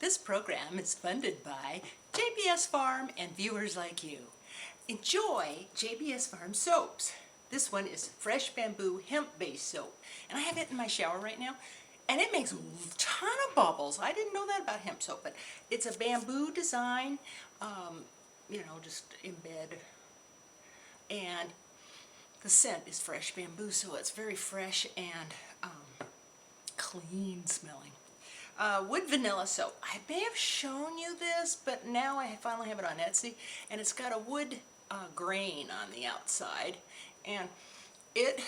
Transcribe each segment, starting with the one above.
This program is funded by JBS Farm and viewers like you. Enjoy JBS Farm soaps. This one is fresh bamboo hemp-based soap, and I have it in my shower right now, and it makes a ton of bubbles. I didn't know that about hemp soap, but it's a bamboo design, just in bed, and the scent is fresh bamboo, so it's very fresh and clean smelling. Wood vanilla soap. I may have shown you this, but now I finally have it on Etsy, and it's got a wood grain on the outside, and it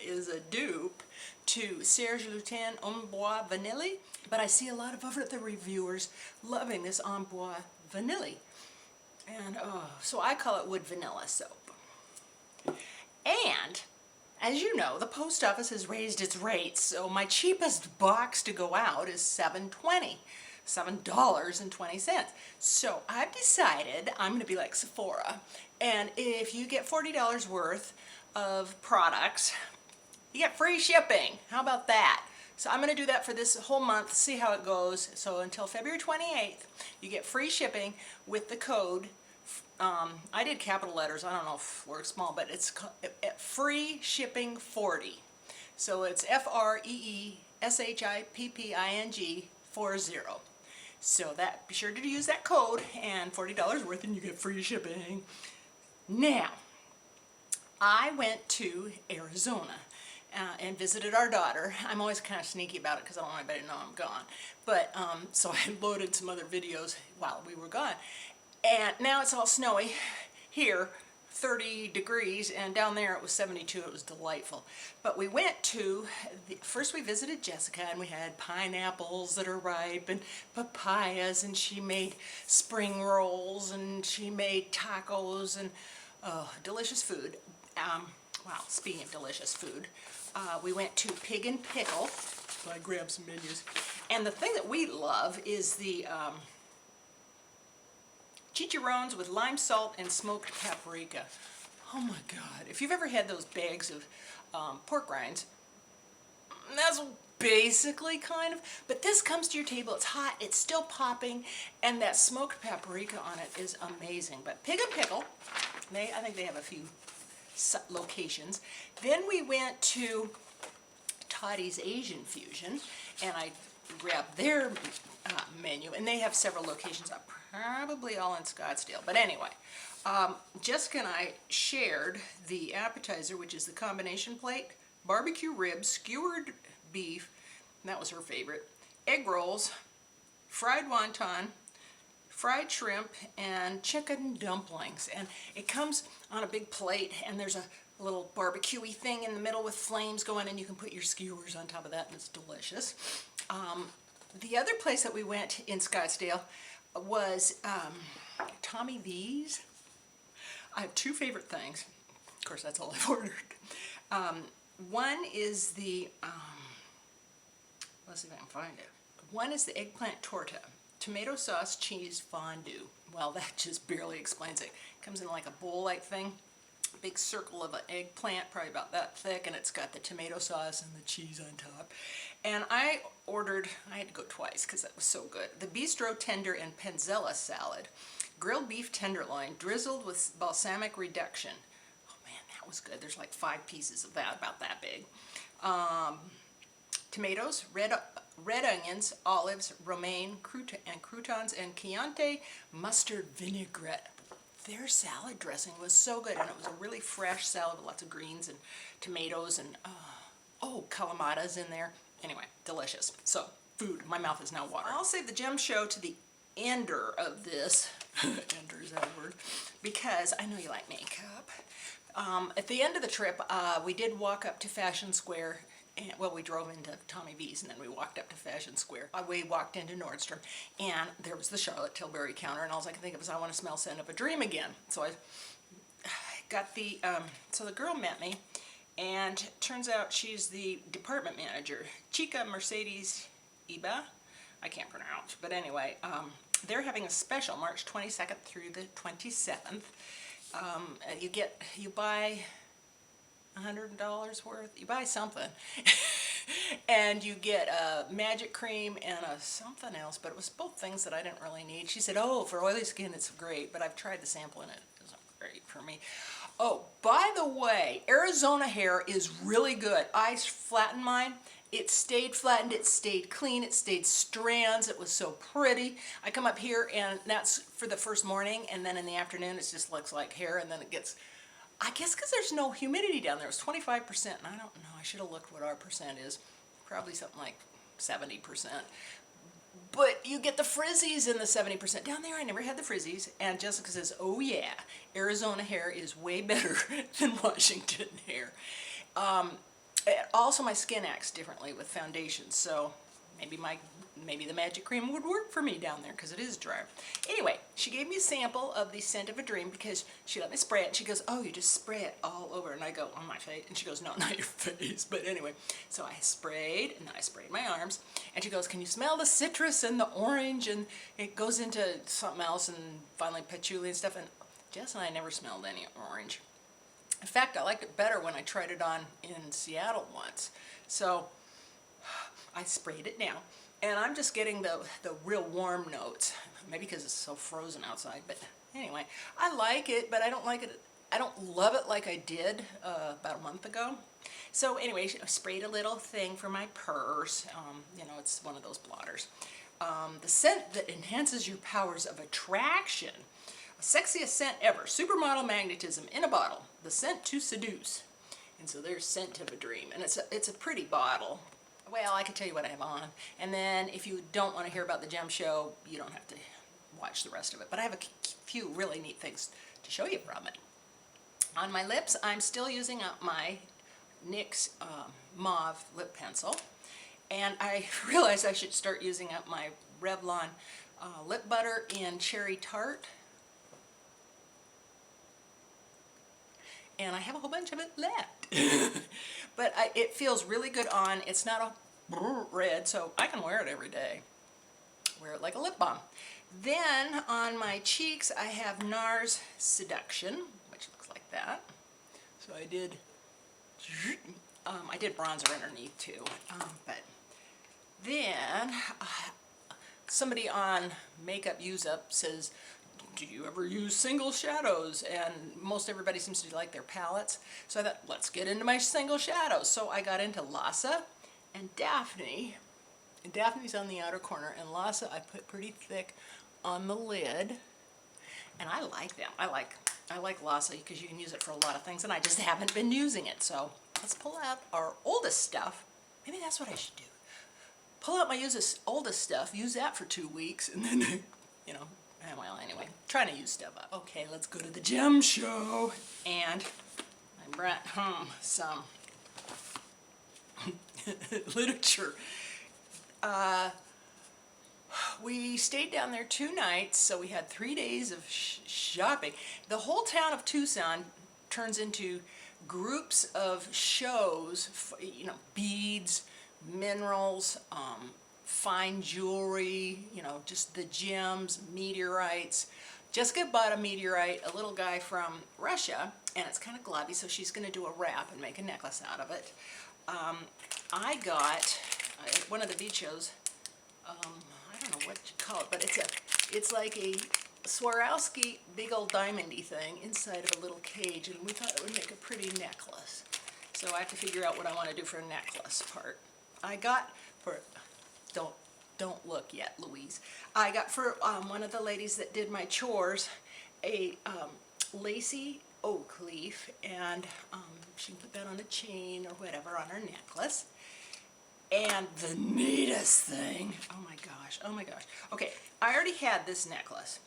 is a dupe to Serge Lutens En Bois Vanille, but I see a lot of other reviewers loving this En Bois Vanille, and so I call it wood vanilla soap. And as you know, the post office has raised its rates, so my cheapest box to go out is $7.20. So I've decided I'm going to be like Sephora, and if you get $40 worth of products, you get free shipping. How about that? So I'm going to do that for this whole month, see how it goes. So until February 28th, you get free shipping with the code. I did capital letters, I don't know if it works small, but it's free shipping 40. So it's FREESHIPPING 40. So that, be sure to use that code and $40 worth and you get free shipping. Now, I went to Arizona and visited our daughter. I'm always kind of sneaky about it because I don't want anybody to know I'm gone. But so I loaded some other videos while we were gone. And now it's all snowy here, 30 degrees, and down there it was 72. It was delightful. But we went to, first we visited Jessica, and we had pineapples that are ripe and papayas, and she made spring rolls, and she made tacos, and delicious food. Wow, speaking of delicious food, we went to Pig and Pickle. So I grabbed some menus. And the thing that we love is the chicharrones with lime salt and smoked paprika. Oh my God, if you've ever had those bags of pork rinds, that's basically kind of, but this comes to your table, it's hot, it's still popping, and that smoked paprika on it is amazing. But Pig and Pickle, I think they have a few locations. Then we went to Totties Asian Fusion, and I grabbed their menu, and they have several locations up, probably all in Scottsdale. But anyway, Jessica and I shared the appetizer, which is the combination plate, barbecue ribs, skewered beef, and that was her favorite, egg rolls, fried wonton, fried shrimp, and chicken dumplings. And it comes on a big plate, and there's a little barbecue-y thing in the middle with flames going, and you can put your skewers on top of that, and it's delicious. The other place that we went in Scottsdale was Tommy V's. I have two favorite things. Of course, that's all I've ordered. One is the, let's see if I can find it. One is the eggplant torta, tomato sauce cheese fondue. Well, that just barely explains it. It comes in like a bowl-like thing. Big circle of an eggplant, probably about that thick, and it's got the tomato sauce and the cheese on top. And I ordered, I had to go twice because that was so good, the bistro tender and panzella salad, grilled beef tenderloin drizzled with balsamic reduction. Oh man, that was good. There's like 5 pieces of that, about that big. Tomatoes, red onions, olives, romaine, croutons, and Chianti mustard vinaigrette. Their salad dressing was so good, and it was a really fresh salad with lots of greens and tomatoes and, calamatas in there. Anyway, delicious. So, food. My mouth is now watering. I'll save the gem show to the ender of this. Ender, is that a word? Because I know you like makeup. At the end of the trip, we did walk up to Fashion Square. And, well, we drove into Tommy V's, and then we walked up to Fashion Square. We walked into Nordstrom, and there was the Charlotte Tilbury counter, and all I could think of was, I want to smell Scent of a Dream again. So I got the, so the girl met me, and turns out she's the department manager, Chica Mercedes Iba. I can't pronounce, but anyway, they're having a special March 22nd through the 27th. You buy $100 worth, you buy something, and you get a magic cream and a something else, but it was both things that I didn't really need. She said, oh, for oily skin it's great, but I've tried the sample and it isn't great for me. Oh, by the way, Arizona hair is really good. I flattened mine. It stayed flattened, it stayed clean, it stayed strands, it was so pretty. I come up here and that's for the first morning, and then in the afternoon it just looks like hair, and then it gets, I guess because there's no humidity down there. It's 25%, and I don't know, I should have looked what our percent is. Probably something like 70%. But you get the frizzies in the 70%. Down there I never had the frizzies, and Jessica says, oh yeah, Arizona hair is way better than Washington hair. Also, my skin acts differently with foundation, so maybe the magic cream would work for me down there because it is dry. Anyway, she gave me a sample of the Scent of a Dream because she let me spray it, and she goes, oh, you just spray it all over, and I go, on my face, and she goes, no, not your face, but anyway, so I sprayed, and then I sprayed my arms, and she goes, can you smell the citrus and the orange, and it goes into something else, and finally patchouli and stuff, and Jess and I never smelled any orange. In fact, I liked it better when I tried it on in Seattle once. So I sprayed it now, and I'm just getting the real warm notes. Maybe because it's so frozen outside, but anyway, I like it, but I don't like it. I don't love it like I did about a month ago. So anyway, I sprayed a little thing for my purse. You know, it's one of those blotters. The scent that enhances your powers of attraction. Sexiest scent ever, supermodel magnetism in a bottle, the scent to seduce. And so there's Scent of a Dream, and it's a pretty bottle. Well, I can tell you what I have on, and then if you don't want to hear about the gem show, you don't have to watch the rest of it, but I have a few really neat things to show you from it. On my lips, I'm still using up my NYX Mauve lip pencil, and I realized I should start using up my Revlon lip butter in Cherry Tart. And I have a whole bunch of it left. But it feels really good on. It's not a red, so I can wear it every day. Wear it like a lip balm. Then on my cheeks, I have NARS Seduction, which looks like that. So I did bronzer underneath too. But then somebody on Makeup Use Up says, do you ever use single shadows? And most everybody seems to like their palettes. So I thought, let's get into my single shadows. So I got into Lhasa and Daphne. And Daphne's on the outer corner, and Lhasa I put pretty thick on the lid. And I like them. I like Lhasa because you can use it for a lot of things, and I just haven't been using it. So let's pull out our oldest stuff. Maybe that's what I should do. Pull out my oldest stuff, use that for 2 weeks, and then, you know, well, anyway, trying to use stuff up. Okay, let's go to the gem show. And I brought home some literature. We stayed down there 2 nights, so we had 3 days of shopping. The whole town of Tucson turns into groups of shows, you know, beads, minerals, fine jewelry, you know, just the gems, meteorites. Jessica bought a meteorite, a little guy from Russia, and it's kind of globby, so she's going to do a wrap and make a necklace out of it. I got one of the bead shows. I don't know what you call it, but it's like a Swarowski big old diamondy thing inside of a little cage, and we thought it would make a pretty necklace. So I have to figure out what I want to do for a necklace part. I got for don't look yet, Louise. I got for one of the ladies that did my chores a lacy oak leaf, and she can put that on a chain or whatever on her necklace. And the neatest thing, oh my gosh. Okay, I already had this necklace,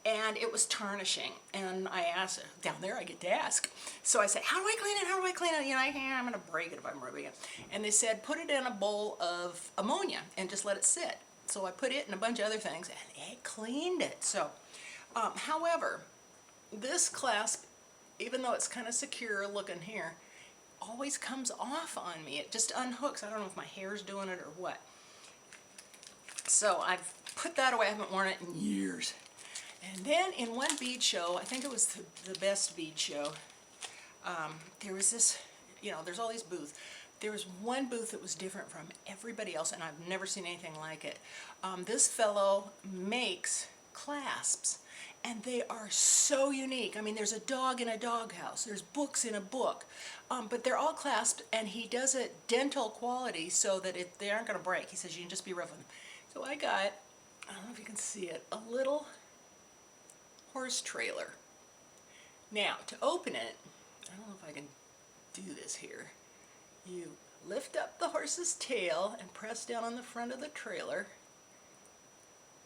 and it was tarnishing, and I asked, down there I get to ask. So I said, how do I clean it, how do I clean it? You know, I'm gonna break it if I'm rubbing it. And they said, put it in a bowl of ammonia and just let it sit. So I put it and a bunch of other things, and it cleaned it. So, however, this clasp, even though it's kind of secure looking here, always comes off on me. It just unhooks. I don't know if my hair's doing it or what. So I've put that away. I haven't worn it in years. And then in one bead show, I think it was the best bead show, there was this, you know, there's all these booths. there was one booth that was different from everybody else, and I've never seen anything like it. This fellow makes clasps, and they are so unique. I mean, there's a dog in a doghouse, there's books in a book, but they're all clasped, and he does it dental quality so that they aren't going to break. He says you can just be rough with them. So I got, I don't know if you can see it, a little horse trailer. Now, to open it, I don't know if I can do this here. You lift up the horse's tail and press down on the front of the trailer.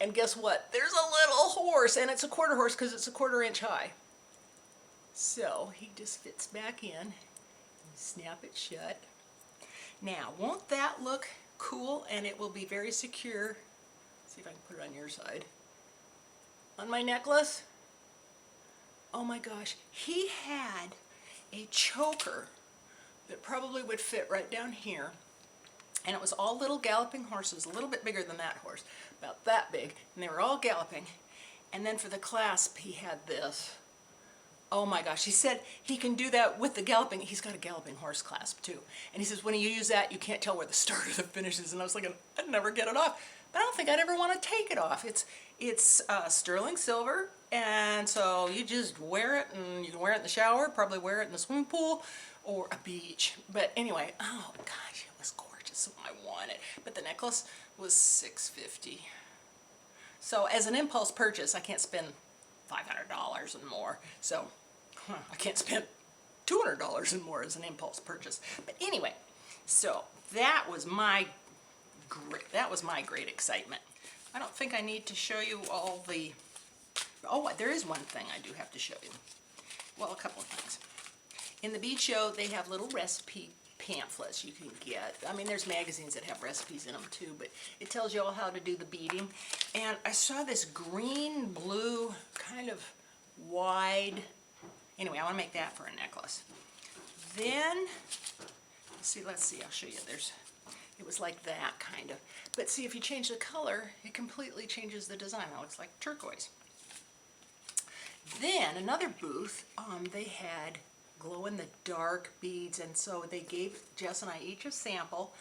And guess what? There's a little horse, and it's a quarter horse because it's a 1/4 inch high. So he just fits back in. You snap it shut. Now, won't that look cool? And it will be very secure. Let's see if I can put it on your side. On my necklace. Oh my gosh, he had a choker that probably would fit right down here, and it was all little galloping horses, a little bit bigger than that horse, about that big, and they were all galloping. And then for the clasp, he had this. Oh my gosh, he said he can do that with the galloping. He's got a galloping horse clasp too, and he says when you use that, you can't tell where the start or the finish is. And I was like, I'd never get it off, but I don't think I'd ever want to take it off. It's sterling silver, and so you just wear it, and you can wear it in the shower, probably wear it in the swimming pool or a beach. But anyway, oh gosh, it was gorgeous, so I want it. But the necklace was $650. So as an impulse purchase, I can't spend $500 and more. So I can't spend $200 and more as an impulse purchase. But anyway, so that was my great excitement. I don't think I need to show you all the, oh, there is one thing I do have to show you. Well, a couple of things. In the bead show, they have little recipe pamphlets you can get. I mean, there's magazines that have recipes in them too, but it tells you all how to do the beading. And I saw this green, blue, kind of wide, anyway, I want to make that for a necklace. Then, let's see, I'll show you. It was like that, kind of. But see, if you change the color, it completely changes the design. It looks like turquoise. Then, another booth, they had glow-in-the-dark beads, and so they gave Jess and I each a sample.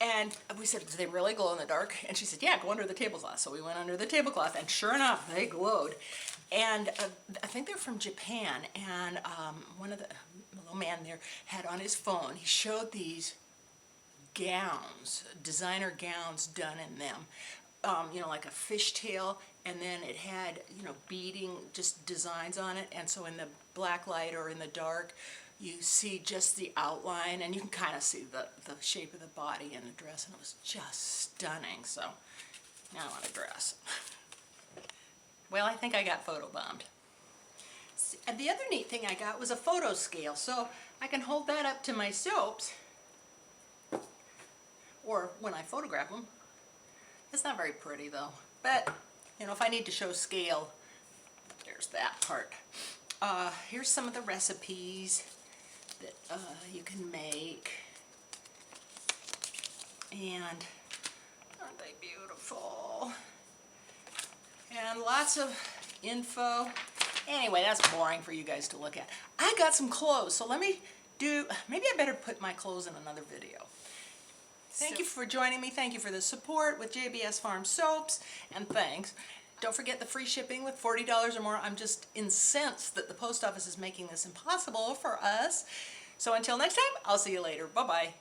And we said, do they really glow in the dark? And she said, yeah, go under the tablecloth. So we went under the tablecloth, and sure enough, they glowed. And I think they're from Japan, and one of the little man there had on his phone, he showed these gowns, designer gowns done in them, you know, like a fishtail, and then it had, you know, beading, just designs on it, and so in the black light or in the dark, you see just the outline, and you can kind of see the shape of the body and the dress, and it was just stunning. So now I want a dress. Well, I think I got photobombed. And the other neat thing I got was a photo scale, so I can hold that up to my soaps, or when I photograph them. It's not very pretty though, but you know, if I need to show scale, there's that part. Here's some of the recipes that you can make, and aren't they beautiful? And lots of info. Anyway, that's boring for you guys to look at. I got some clothes, so maybe I better put my clothes in another video. Thank you for joining me. Thank you for the support with JBS Farms soaps, and thanks. Don't forget the free shipping with $40 or more. I'm just incensed that the post office is making this impossible for us. So until next time, I'll see you later. Bye-bye.